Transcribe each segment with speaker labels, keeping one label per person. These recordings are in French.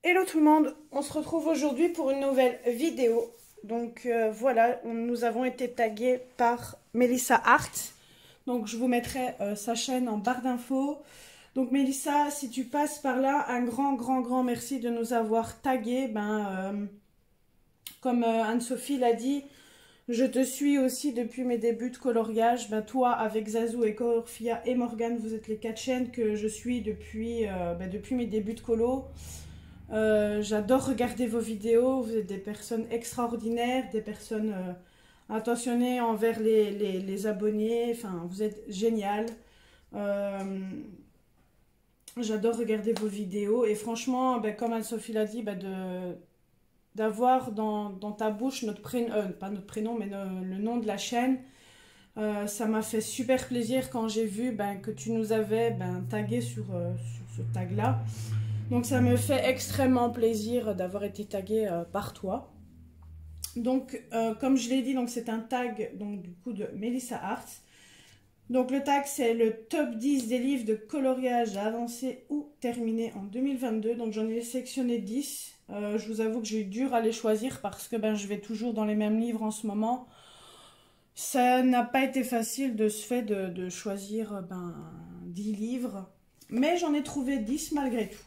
Speaker 1: Hello tout le monde, on se retrouve aujourd'hui pour une nouvelle vidéo. Donc voilà, nous avons été tagués par Melissa Art. Donc je vous mettrai sa chaîne en barre d'infos. Donc Melissa, si tu passes par là, un grand merci de nous avoir tagués. Comme Anne-Sophie l'a dit, je te suis aussi depuis mes débuts de coloriage. Toi, avec Zazou et Corfia et Morgane, vous êtes les 4 chaînes que je suis depuis mes débuts de colo. J'adore regarder vos vidéos, vous êtes des personnes extraordinaires, des personnes attentionnées envers les abonnés, enfin vous êtes génial. J'adore regarder vos vidéos et franchement, comme Anne-Sophie l'a dit, d'avoir dans ta bouche notre prénom, pas notre prénom, mais le nom de la chaîne, ça m'a fait super plaisir quand j'ai vu que tu nous avais tagué sur ce tag-là. Donc ça me fait extrêmement plaisir d'avoir été tagué par toi. Donc comme je l'ai dit, c'est un tag donc, du coup de Melissa Art. Donc le tag c'est le top 10 des livres de coloriage avancé ou terminé en 2022. Donc j'en ai sélectionné 10. Je vous avoue que j'ai eu dur à les choisir parce que je vais toujours dans les mêmes livres en ce moment. Ça n'a pas été facile de ce fait de choisir 10 livres. Mais j'en ai trouvé 10 malgré tout.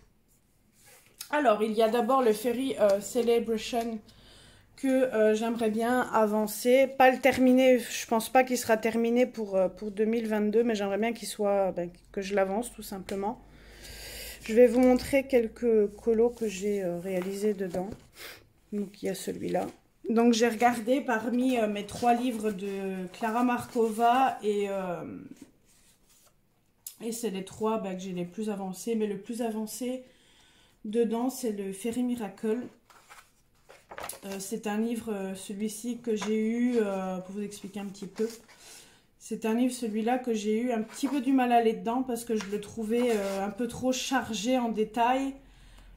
Speaker 1: Alors, il y a d'abord le Fairy Celebration que j'aimerais bien avancer. Pas le terminer, je pense pas qu'il sera terminé pour 2022, mais j'aimerais bien qu'il soit, que je l'avance tout simplement. Je vais vous montrer quelques colos que j'ai réalisés dedans. Donc, il y a celui-là. Donc, j'ai regardé parmi mes 3 livres de Clara Markova et c'est les 3 que j'ai les plus avancés. Mais le plus avancé dedans, c'est le Fairy Miracle. C'est un livre, celui-ci, que j'ai eu, pour vous expliquer un petit peu. C'est un livre, celui-là, que j'ai eu un petit peu du mal à aller dedans parce que je le trouvais un peu trop chargé en détails.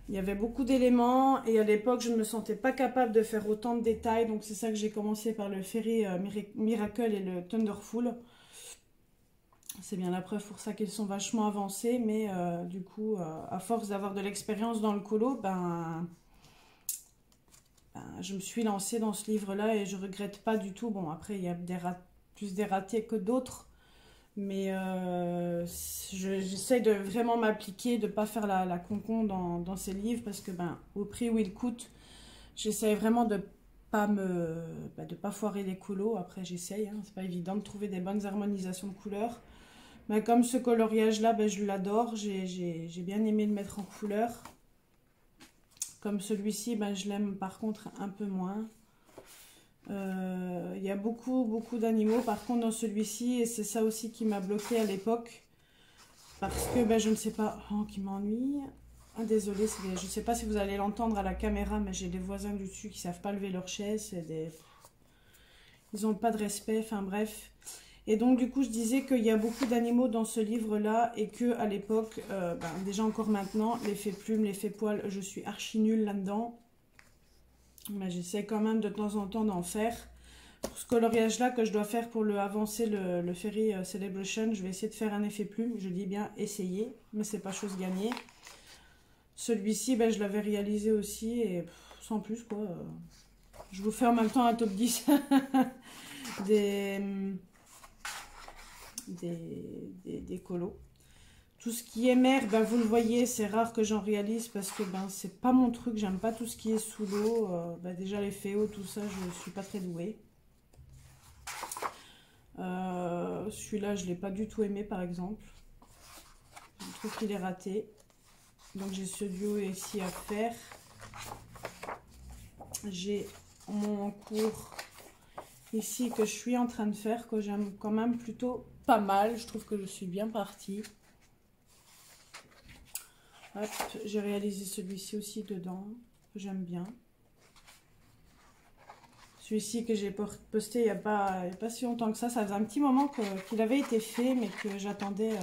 Speaker 1: Il y avait beaucoup d'éléments et à l'époque, je ne me sentais pas capable de faire autant de détails. Donc, c'est ça que j'ai commencé par le Fairy Miracle et le Thunderful. C'est bien la preuve pour ça qu'ils sont vachement avancés, mais du coup, à force d'avoir de l'expérience dans le colo, je me suis lancée dans ce livre-là et je regrette pas du tout. Bon, après, il y a plus des ratés que d'autres, mais j'essaie de vraiment m'appliquer, de ne pas faire la concon dans ces livres, parce que au prix où ils coûtent, j'essaie vraiment de pas foirer les colos. Après, j'essaye, hein, c'est pas évident de trouver des bonnes harmonisations de couleurs. Mais comme ce coloriage-là, je l'adore. J'ai bien aimé le mettre en couleur. Comme celui-ci, je l'aime par contre un peu moins. Il y a beaucoup d'animaux. Par contre, dans celui-ci, et c'est ça aussi qui m'a bloqué à l'époque. Parce que je ne sais pas... Oh, qui m'ennuie. Ah, désolée, je ne sais pas si vous allez l'entendre à la caméra, mais j'ai des voisins du dessus qui ne savent pas lever leur chaise. Ils n'ont pas de respect, enfin bref... Et donc du coup je disais qu'il y a beaucoup d'animaux dans ce livre là et que à l'époque, déjà encore maintenant, l'effet plume, l'effet poil, je suis archi nulle là-dedans. Mais j'essaie quand même de temps en temps d'en faire. Pour ce coloriage là que je dois faire pour avancer le Fairy Celebration, je vais essayer de faire un effet plume. Je dis bien essayer, mais c'est pas chose gagnée. Celui-ci, je l'avais réalisé aussi et sans plus quoi. Je vous fais en même temps un top 10 des colos. Tout ce qui est mer, vous le voyez, c'est rare que j'en réalise parce que c'est pas mon truc, j'aime pas tout ce qui est sous l'eau. Déjà les féos, tout ça, je suis pas très douée. Celui-là, je l'ai pas du tout aimé par exemple. Je trouve qu'il est raté. Donc j'ai ce duo ici à faire. J'ai mon cours ici que je suis en train de faire, que j'aime quand même plutôt pas mal. Je trouve que je suis bien partie. Hop, j'ai réalisé celui-ci aussi dedans, que j'aime bien. Celui-ci que j'ai posté il n'y a pas si longtemps que ça. Ça faisait un petit moment qu'il avait été fait, mais que j'attendais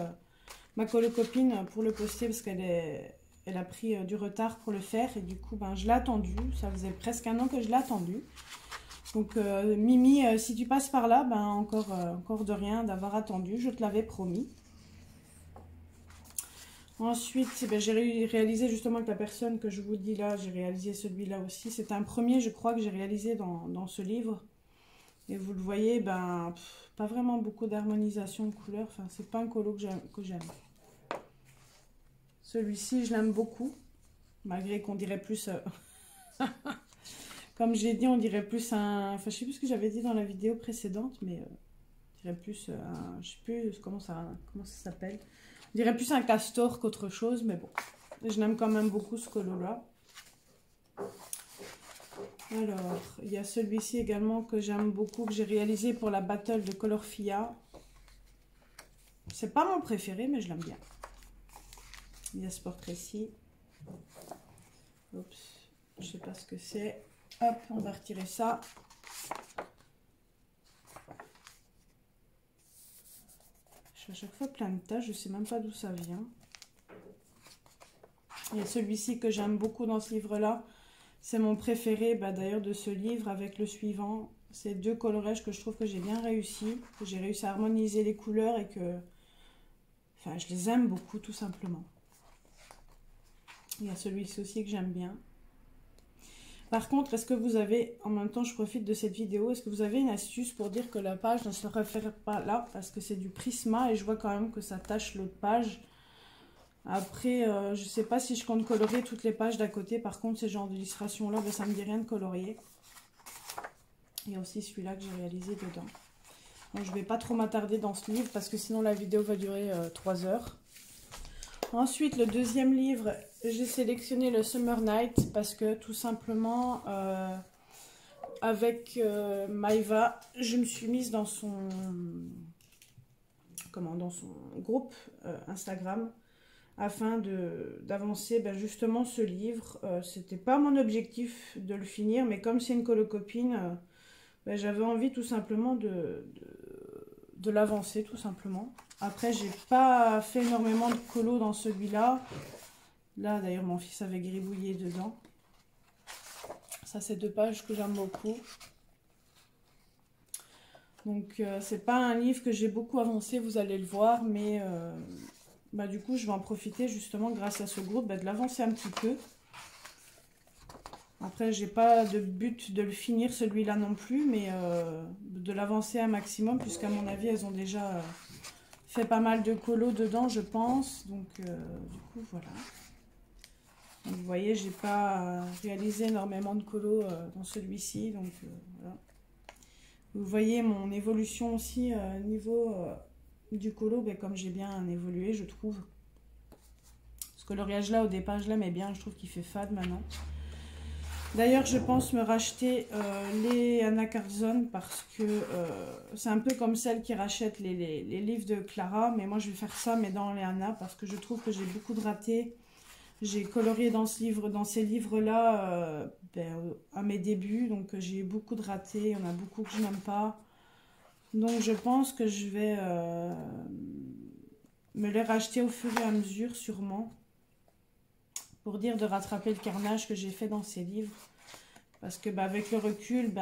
Speaker 1: ma copine pour le poster parce qu'elle a pris du retard pour le faire. Et du coup, je l'ai attendu. Ça faisait presque un an que je l'ai attendu. Donc Mimi, si tu passes par là, encore de rien d'avoir attendu, je te l'avais promis. Ensuite, eh ben, j'ai réalisé justement avec la personne que je vous dis là, j'ai réalisé celui-là aussi. C'est un premier, je crois, que j'ai réalisé dans ce livre. Et vous le voyez, ben, pas vraiment beaucoup d'harmonisation de couleurs. Enfin, c'est pas un colo que j'aime. Celui-ci, je l'aime beaucoup. Malgré qu'on dirait plus... comme j'ai dit, on dirait plus un... Enfin, je sais plus ce que j'avais dit dans la vidéo précédente, mais... on dirait plus un... Je sais plus comment ça s'appelle. On dirait plus un castor qu'autre chose, mais bon. Je l'aime quand même beaucoup, ce colo-là. Alors, il y a celui-ci également que j'aime beaucoup, que j'ai réalisé pour la battle de Colorfia. C'est pas mon préféré, mais je l'aime bien. Il y a ce portrait-ci. Oups, je sais pas ce que c'est. Hop, on va retirer ça. J'ai à chaque fois plein de taches, je sais même pas d'où ça vient. Il y a celui-ci que j'aime beaucoup dans ce livre-là. C'est mon préféré d'ailleurs de ce livre avec le suivant. C'est deux colorages que je trouve que j'ai bien réussi. Que j'ai réussi à harmoniser les couleurs et que... Enfin, je les aime beaucoup tout simplement. Il y a celui-ci aussi que j'aime bien. Par contre, est-ce que vous avez... En même temps, je profite de cette vidéo. Est-ce que vous avez une astuce pour dire que la page ne se réfère pas là? Parce que c'est du Prisma et je vois quand même que ça tache l'autre page. Après, je sais pas si je compte colorier toutes les pages d'à côté. Par contre, ce genre d'illustration-là, ça me dit rien de colorier. Il y a aussi celui-là que j'ai réalisé dedans. Donc, je vais pas trop m'attarder dans ce livre parce que sinon la vidéo va durer 3 heures. Ensuite, le deuxième livre, j'ai sélectionné le Summer Night parce que tout simplement, avec Maïva, je me suis mise dans son, dans son groupe Instagram afin d'avancer justement ce livre. C'était pas mon objectif de le finir, mais comme c'est une colocopine, j'avais envie tout simplement de l'avancer tout simplement. Après, j'ai pas fait énormément de colo dans celui-là. Là, d'ailleurs, mon fils avait gribouillé dedans. Ça, c'est 2 pages que j'aime beaucoup. Donc, c'est pas un livre que j'ai beaucoup avancé, vous allez le voir, mais du coup, je vais en profiter justement grâce à ce groupe de l'avancer un petit peu. Après, j'ai pas de but de le finir celui-là non plus, mais de l'avancer un maximum, puisqu'à mon avis, elles ont déjà fait pas mal de colo dedans, je pense. Donc, du coup, voilà. Donc, vous voyez, j'ai pas réalisé énormément de colo dans celui-ci. Donc, voilà. Vous voyez mon évolution aussi niveau du colo, comme j'ai bien évolué, je trouve. Ce coloriage-là, au départ, je l'aimais bien. Je trouve qu'il fait fade maintenant. D'ailleurs, je pense me racheter les Anna Carlson parce que c'est un peu comme celle qui rachète les livres de Clara. Mais moi, je vais faire ça, mais dans les Anna, parce que je trouve que j'ai beaucoup de ratés. J'ai colorié dans ces livres-là à mes débuts, donc j'ai eu beaucoup de ratés. Il y en a beaucoup que je n'aime pas. Donc, je pense que je vais me les racheter au fur et à mesure, sûrement. Pour dire de rattraper le carnage que j'ai fait dans ces livres. Parce que avec le recul,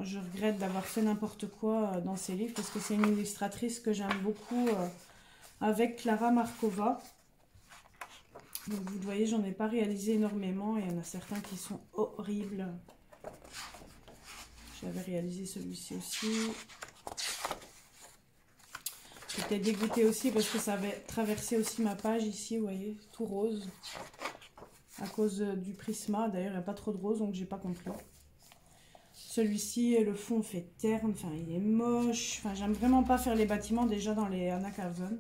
Speaker 1: je regrette d'avoir fait n'importe quoi dans ces livres. Parce que c'est une illustratrice que j'aime beaucoup avec Clara Markova. Donc vous le voyez, j'en ai pas réalisé énormément. Et il y en a certains qui sont horribles. J'avais réalisé celui-ci aussi. J'étais dégoûtée aussi parce que ça avait traversé aussi ma page ici, vous voyez, tout rose. À cause du Prisma, d'ailleurs il n'y a pas trop de rose donc j'ai pas compris. Celui-ci, le fond fait terne, enfin il est moche. Enfin j'aime vraiment pas faire les bâtiments déjà dans les Anna Carlson.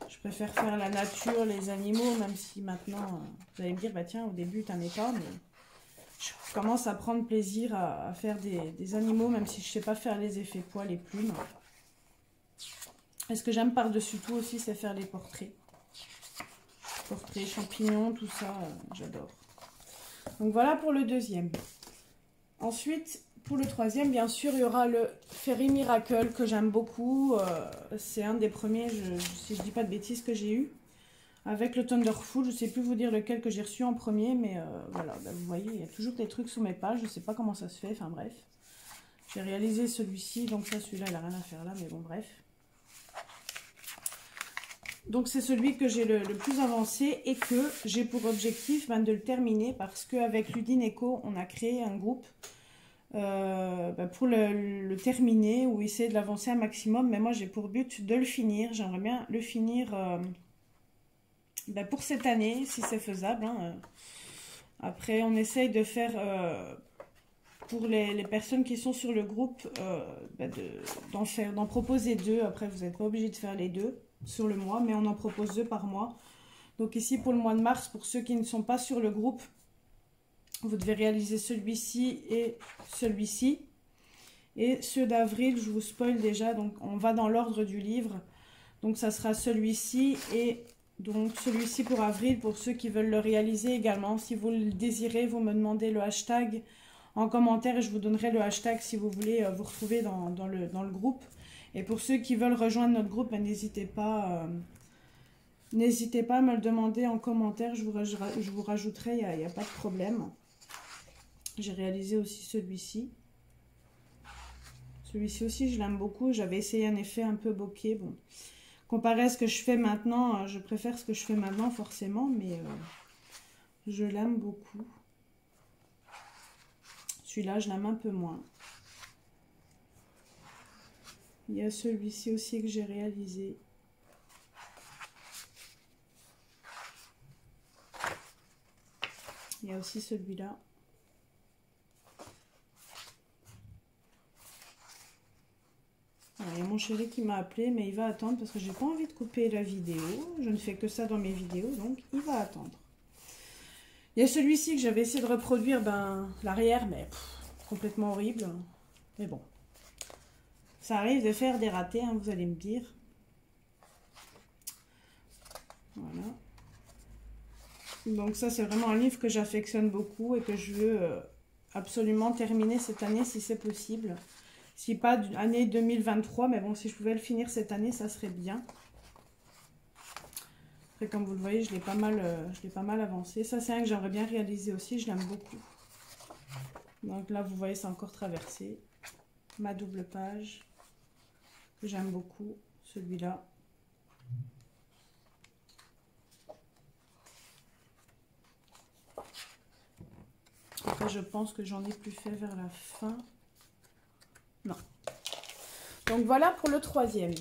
Speaker 1: Je préfère faire la nature, les animaux, même si maintenant vous allez me dire tiens au début t'en es pas, mais je commence à prendre plaisir à faire des animaux, même si je sais pas faire les effets poils et plumes. Et ce que j'aime par-dessus tout aussi, c'est faire les portraits. Portraits, champignons, tout ça, j'adore. Donc voilà pour le deuxième. Ensuite, pour le troisième, bien sûr, il y aura le Fairy Miracle que j'aime beaucoup. C'est un des premiers, si je dis pas de bêtises, que j'ai eu. Avec le Thunderful, je sais plus vous dire lequel que j'ai reçu en premier, mais voilà, vous voyez, il y a toujours des trucs sur mes pages, je sais pas comment ça se fait, enfin bref. J'ai réalisé celui-ci, donc ça, celui-là, il n'a rien à faire là, mais bon, bref. Donc c'est celui que j'ai le plus avancé et que j'ai pour objectif de le terminer parce qu'avec Ludine Eco, on a créé un groupe pour le terminer ou essayer de l'avancer un maximum. Mais moi j'ai pour but de le finir. J'aimerais bien le finir pour cette année si c'est faisable. Après on essaye de faire... pour les personnes qui sont sur le groupe, d'en proposer 2. Après, vous n'êtes pas obligé de faire les 2 sur le mois, mais on en propose 2 par mois. Donc ici, pour le mois de mars, pour ceux qui ne sont pas sur le groupe, vous devez réaliser celui-ci et celui-ci. Et ceux d'avril, je vous spoil déjà, donc on va dans l'ordre du livre. Donc ça sera celui-ci et donc celui-ci pour avril, pour ceux qui veulent le réaliser également. Si vous le désirez, vous me demandez le hashtag en commentaire et je vous donnerai le hashtag si vous voulez vous retrouver dans le groupe. Et pour ceux qui veulent rejoindre notre groupe, n'hésitez pas à me le demander en commentaire, je vous rajouterai, il n'y a pas de problème. J'ai réalisé aussi celui-ci. Celui-ci aussi, je l'aime beaucoup. J'avais essayé un effet un peu bokeh. Bon, comparé à ce que je fais maintenant, je préfère ce que je fais maintenant forcément, mais je l'aime beaucoup. Celui-là, je l'aime un peu moins. Il y a celui-ci aussi que j'ai réalisé. Il y a aussi celui-là. Il y a mon chéri qui m'a appelé, mais il va attendre parce que j'ai pas envie de couper la vidéo. Je ne fais que ça dans mes vidéos, donc il va attendre. Il y a celui-ci que j'avais essayé de reproduire, l'arrière, mais complètement horrible. Mais bon, ça arrive de faire des ratés, vous allez me dire. Voilà. Donc ça, c'est vraiment un livre que j'affectionne beaucoup et que je veux absolument terminer cette année si c'est possible. Si pas année 2023, mais bon, si je pouvais le finir cette année, ça serait bien. Après, comme vous le voyez, je l'ai pas mal avancé. Ça, c'est un que j'aimerais bien réaliser aussi. Je l'aime beaucoup. Donc là, vous voyez, c'est encore traversé. Ma double page, que j'aime beaucoup. Celui-là. Après, je pense que j'en ai plus fait vers la fin. Non. Donc, voilà pour le troisième.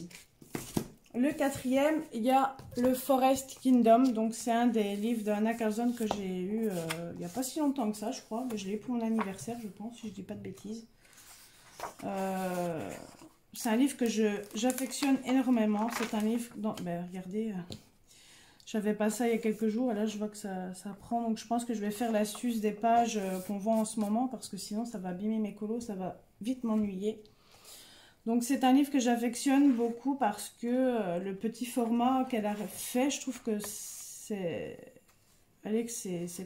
Speaker 1: Le quatrième, il y a le Forest Kingdom. Donc, c'est un des livres d'Anna Carlson que j'ai eu il n'y a pas si longtemps que ça, je crois. Mais je l'ai eu pour mon anniversaire, je pense, si je ne dis pas de bêtises. C'est un livre que j'affectionne énormément. C'est un livre... regardez, j'avais pas ça il y a quelques jours. Et là, je vois que ça prend. Donc, je pense que je vais faire l'astuce des pages qu'on voit en ce moment. Parce que sinon, ça va abîmer mes colos. Ça va vite m'ennuyer. Donc c'est un livre que j'affectionne beaucoup parce que le petit format qu'elle a fait, je trouve que c'est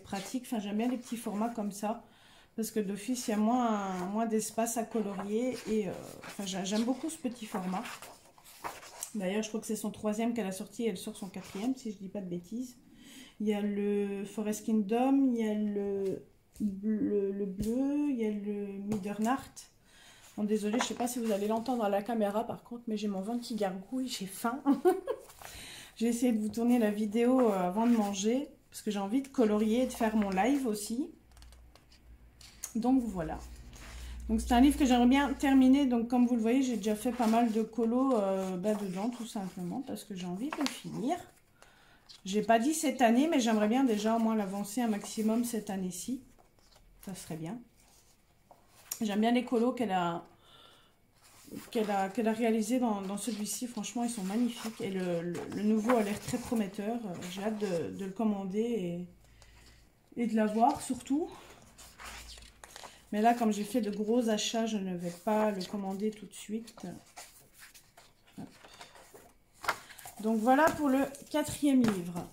Speaker 1: pratique. Enfin, j'aime bien les petits formats comme ça parce que d'office il y a moins d'espace à colorier et j'aime beaucoup ce petit format. D'ailleurs, je crois que c'est son troisième qu'elle a sorti et elle sort son quatrième si je dis pas de bêtises. Il y a le Forest Kingdom, il y a le bleu, il y a le Middernacht. Bon, désolée, je ne sais pas si vous allez l'entendre à la caméra par contre, mais j'ai mon ventre qui gargouille, j'ai faim. J'ai essayé de vous tourner la vidéo avant de manger, parce que j'ai envie de colorier et de faire mon live aussi. Donc voilà. Donc c'est un livre que j'aimerais bien terminer, donc comme vous le voyez, j'ai déjà fait pas mal de colos dedans, tout simplement, parce que j'ai envie de le finir. J'ai pas dit cette année, mais j'aimerais bien déjà au moins l'avancer un maximum cette année-ci. Ça serait bien. J'aime bien les colos qu'elle a réalisés dans celui-ci. Franchement, ils sont magnifiques. Et le nouveau a l'air très prometteur. J'ai hâte de le commander et de l'avoir surtout. Mais là, comme j'ai fait de gros achats, je ne vais pas le commander tout de suite. Donc voilà pour le quatrième livre.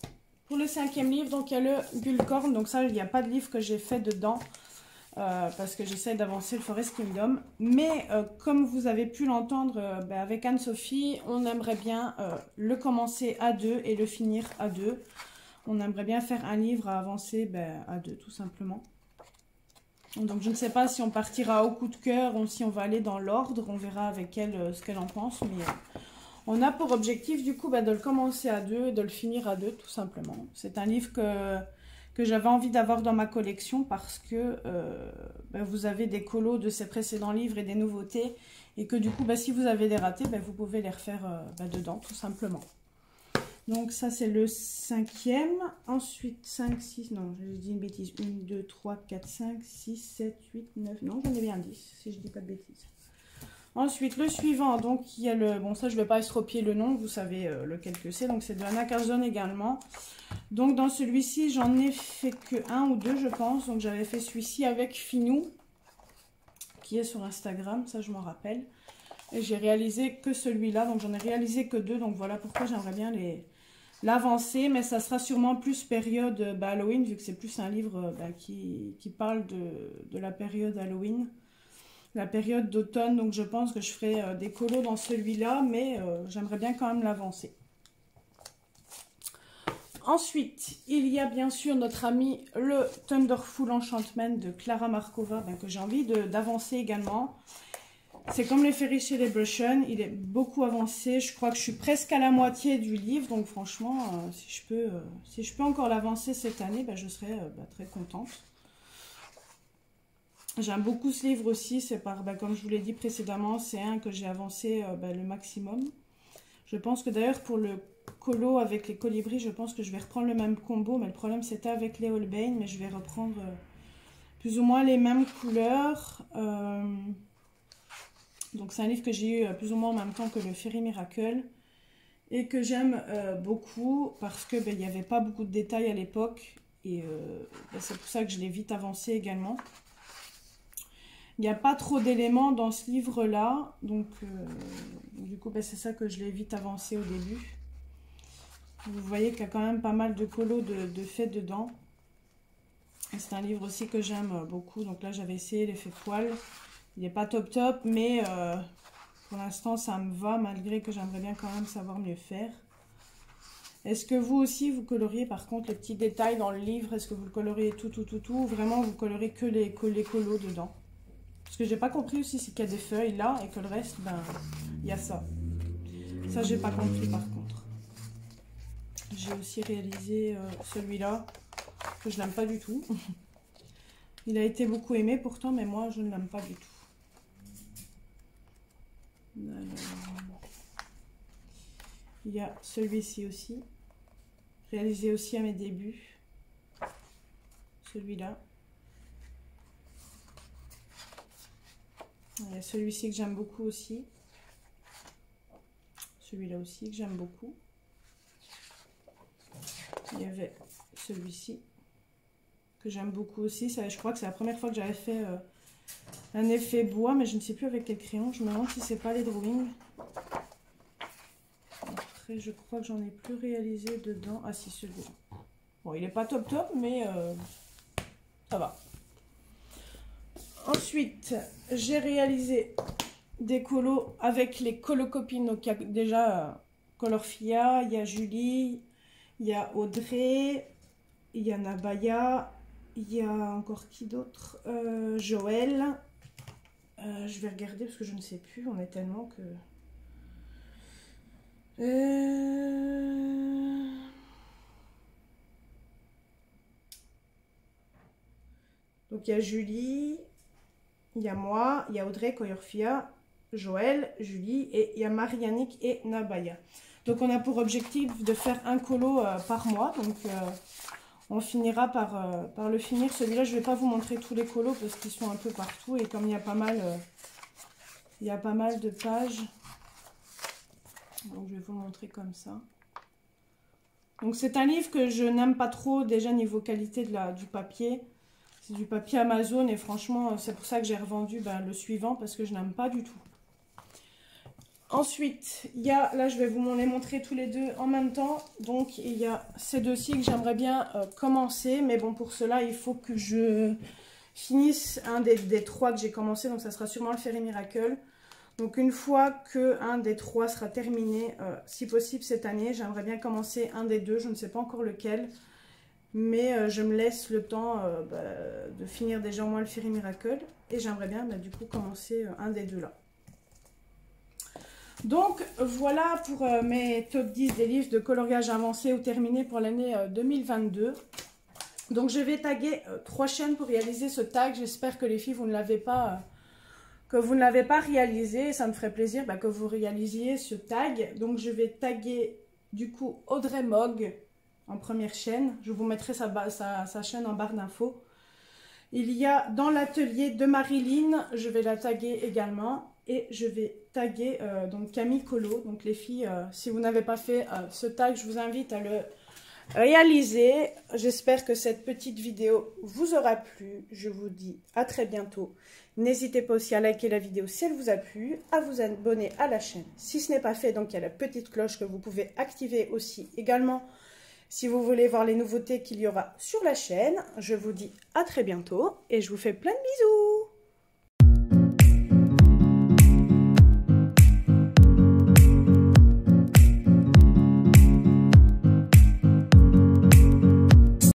Speaker 1: Pour le cinquième livre, donc il y a le Gulcorn. Donc ça, il n'y a pas de livre que j'ai fait dedans. Parce que j'essaie d'avancer le Forest Kingdom. Mais comme vous avez pu l'entendre avec Anne-Sophie, on aimerait bien le commencer à deux et le finir à deux. On aimerait bien faire un livre à avancer à deux, tout simplement. Donc je ne sais pas si on partira au coup de cœur ou si on va aller dans l'ordre. On verra avec elle ce qu'elle en pense. Mais On a pour objectif du coup de le commencer à deux et de le finir à deux tout simplement. C'est un livre que j'avais envie d'avoir dans ma collection parce que vous avez des colos de ces précédents livres et des nouveautés. Et que du coup, si vous avez des ratés, vous pouvez les refaire dedans tout simplement. Donc ça c'est le 5e. Ensuite 5, 6, non je dis une bêtise. 1, 2, 3, 4, 5, 6, 7, 8, 9, non j'en ai bien 10 si je dis pas de bêtises. Ensuite, le suivant, donc il y a le... Bon, ça, je ne vais pas estropier le nom, vous savez lequel que c'est. Donc, c'est de Anna Carzon également. Donc, dans celui-ci, j'en ai fait que un ou deux, je pense. Donc, j'avais fait celui-ci avec Finou, qui est sur Instagram, ça, je m'en rappelle. Et j'ai réalisé que celui-là, donc j'en ai réalisé que deux. Donc, voilà pourquoi j'aimerais bien l'avancer. Mais ça sera sûrement plus période Halloween, vu que c'est plus un livre qui parle de la période Halloween. La période d'automne, donc je pense que je ferai des colos dans celui-là, mais j'aimerais bien quand même l'avancer. Ensuite, il y a bien sûr notre ami le Thunderful Enchantment de Clara Markova, que j'ai envie d'avancer également. C'est comme les Fairy Celebration, il est beaucoup avancé, je crois que je suis presque à la moitié du livre, donc franchement, si je peux encore l'avancer cette année, je serai très contente. J'aime beaucoup ce livre aussi, c'est comme je vous l'ai dit précédemment, c'est un que j'ai avancé le maximum. Je pense que d'ailleurs pour le colo avec les colibris, je pense que je vais reprendre le même combo, mais le problème c'était avec les Holbein, mais je vais reprendre plus ou moins les mêmes couleurs. Donc c'est un livre que j'ai eu plus ou moins en même temps que le Fairy Miracle et que j'aime beaucoup parce que il n'y avait pas beaucoup de détails à l'époque et c'est pour ça que je l'ai vite avancé également. Il n'y a pas trop d'éléments dans ce livre-là, donc du coup, c'est ça que je l'ai vite avancé au début. Vous voyez qu'il y a quand même pas mal de colos de faits dedans. C'est un livre aussi que j'aime beaucoup, donc là j'avais essayé l'effet poil. Il n'est pas top top, mais pour l'instant ça me va, malgré que j'aimerais bien quand même savoir mieux faire. Est-ce que vous aussi, vous coloriez par contre les petits détails dans le livre? Est-ce que vous le coloriez tout, ou vraiment vous colorez que les colos dedans? Ce que j'ai pas compris aussi, c'est qu'il y a des feuilles là et que le reste, il y a ça. Ça, j'ai pas compris par contre. J'ai aussi réalisé celui-là, que je n'aime pas du tout. Il a été beaucoup aimé pourtant, mais moi, je ne l'aime pas du tout. Alors, il y a celui-ci aussi, réalisé aussi à mes débuts. Celui-là. Il y a celui-ci que j'aime beaucoup aussi. Celui-là aussi que j'aime beaucoup. Il y avait celui-ci que j'aime beaucoup aussi. Ça, je crois que c'est la première fois que j'avais fait un effet bois, mais je ne sais plus avec quel crayon. Je me demande si c'est pas les drawings. Après, je crois que j'en ai plus réalisé dedans. Ah si, celui-là. Bon, il n'est pas top top, mais ça va. Ensuite, j'ai réalisé des colos avec les colocopines. Donc, il y a déjà Colorfia, il y a Julie, il y a Audrey, il y a Nabaya, il y a encore qui d'autre? Joël. Je vais regarder parce que je ne sais plus. On est tellement que... Donc, il y a Julie... Il y a moi, il y a Audrey, Koyorfia, Joël, Julie et il y a Marianique et Nabaya. Donc on a pour objectif de faire un colo par mois. Donc on finira par le finir. Celui-là, je ne vais pas vous montrer tous les colos parce qu'ils sont un peu partout. Et comme il y a pas mal de pages, donc je vais vous le montrer comme ça. Donc c'est un livre que je n'aime pas trop déjà niveau qualité du papier. C'est du papier Amazon et franchement, c'est pour ça que j'ai revendu le suivant parce que je n'aime pas du tout. Ensuite, il y a, là je vais vous les montrer tous les deux en même temps. Donc il y a ces deux-ci que j'aimerais bien commencer. Mais bon, pour cela, il faut que je finisse un des trois que j'ai commencé. Donc ça sera sûrement le Fairy Miracle. Donc une fois que un des trois sera terminé, si possible cette année, j'aimerais bien commencer un des deux. Je ne sais pas encore lequel. Mais je me laisse le temps de finir déjà au moins le Fairy Miracle. Et j'aimerais bien du coup commencer un des deux là. Donc voilà pour mes top 10 des livres de coloriage avancé ou terminé pour l'année 2022. Donc je vais taguer 3 chaînes pour réaliser ce tag. J'espère que les filles, vous ne l'avez pas, réalisé. Ça me ferait plaisir que vous réalisiez ce tag. Donc je vais taguer du coup Audrey Mogg en première chaîne. Je vous mettrai sa chaîne en barre d'infos. Il y a dans l'atelier de Marilyn, je vais la taguer également. Et je vais taguer donc Camille Colo. Donc les filles, si vous n'avez pas fait ce tag, je vous invite à le réaliser. J'espère que cette petite vidéo vous aura plu. Je vous dis à très bientôt. N'hésitez pas aussi à liker la vidéo si elle vous a plu, à vous abonner à la chaîne si ce n'est pas fait. Donc il y a la petite cloche que vous pouvez activer aussi également si vous voulez voir les nouveautés qu'il y aura sur la chaîne. Je vous dis à très bientôt et je vous fais plein de bisous.